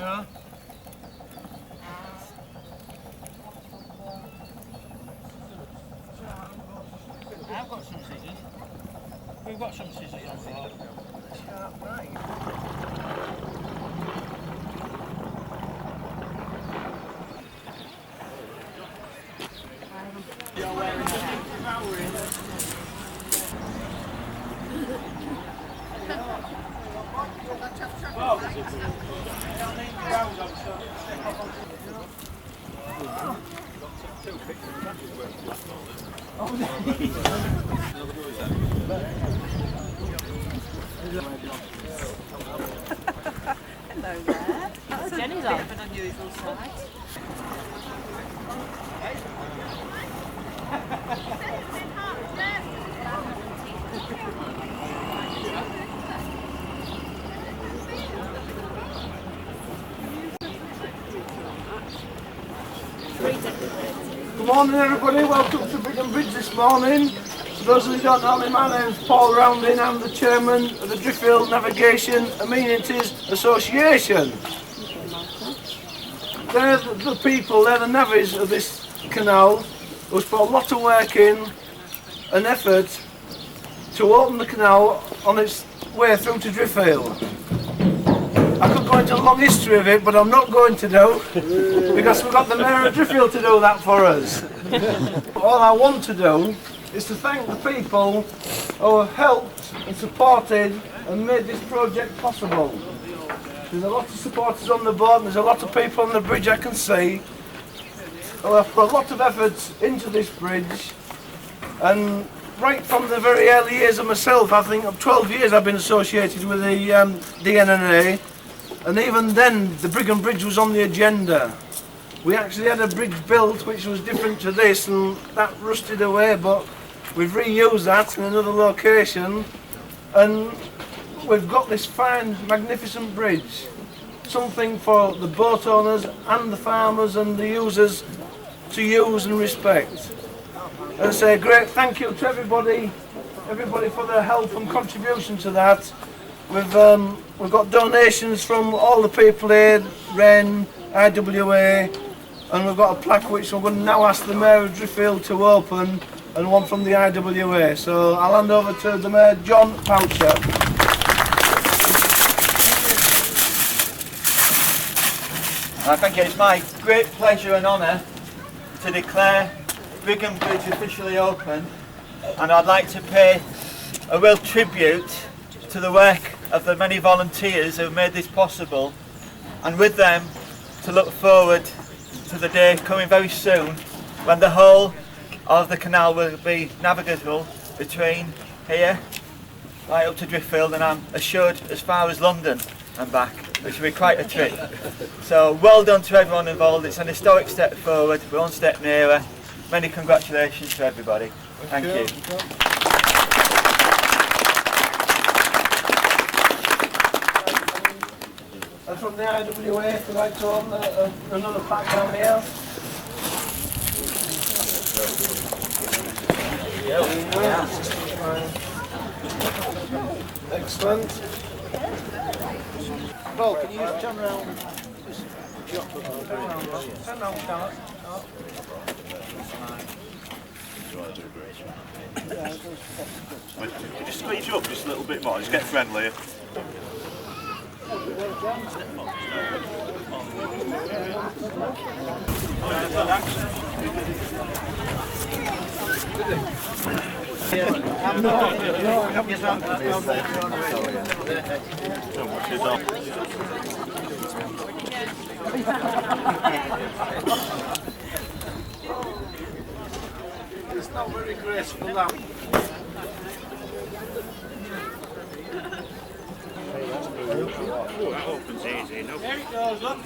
Yeah. I've got some scissors. We've got some scissors on board. Sharp knife. You're wearing Hello there. That's Jenny's on. A bit of an unusual sight. Good morning everybody, welcome to Brigham Bridge this morning. For those of you who don't know me, my name's Paul Rounding. I'm the chairman of the Driffield Navigation Amenities Association. They're the people, they're the navvies of this canal who's put a lot of work in and effort to open the canal on its way through to Driffield. I could go into a long history of it, but I'm not going to do, because we've got the Mayor of Driffield to do that for us. All I want to do is to thank the people who have helped and supported and made this project possible. There's a lot of supporters on the boat and there's a lot of people on the bridge I can see who have put a lot of effort into this bridge, and right from the very early years of myself, I think of 12 years I've been associated with the DNNA, and even then the Brigham Bridge was on the agenda. We actually had a bridge built which was different to this, and that rusted away, but we've reused that in another location and we've got this fine, magnificent bridge. Something for the boat owners and the farmers and the users to use and respect. And I say a great thank you to everybody for their help and contribution to that. We've got donations from all the people here, REN, IWA, and we've got a plaque which we're going to now ask the Mayor of Driffield to open, and one from the IWA. So I'll hand over to the Mayor, John Poucher. Thank you. It's my great pleasure and honour to declare Brigham Bridge officially open, and I'd like to pay a real tribute to the work of the many volunteers who made this possible, and with them to look forward to the day coming very soon when the whole of the canal will be navigable between here right up to Driffield, and I'm assured as far as London and back, which will be quite a trip. So well done to everyone involved. It's an historic step forward. We're one step nearer. Many congratulations to everybody. Thank you. And from the IWA, if you'd like to open another pack down here. Yeah. Excellent. Paul, can you just turn around? Turn around, Charles. Just squeeze you up just a little bit more, just get friendly. It's not very graceful now. Oh, that opens easy, no? There it goes, look.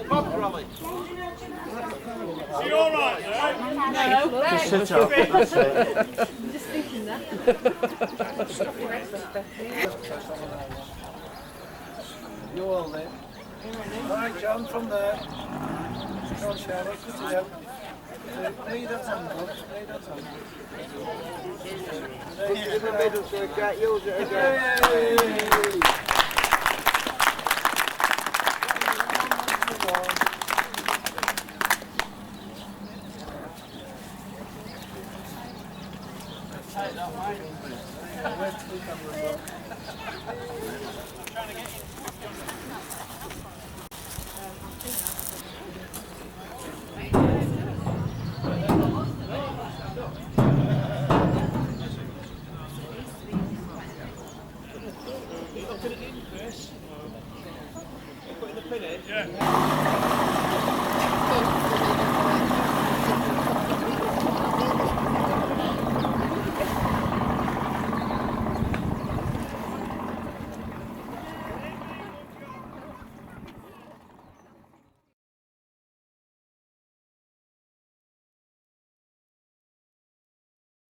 Bob Rolly. Is he alright there? No, Just sit up. I'm just thinking that. You all there? Alright, John, from there. Go on, Charlotte, sit down. Need that hand, bud. Need that hand. Put it in the middle so we can't use it again. Yeah.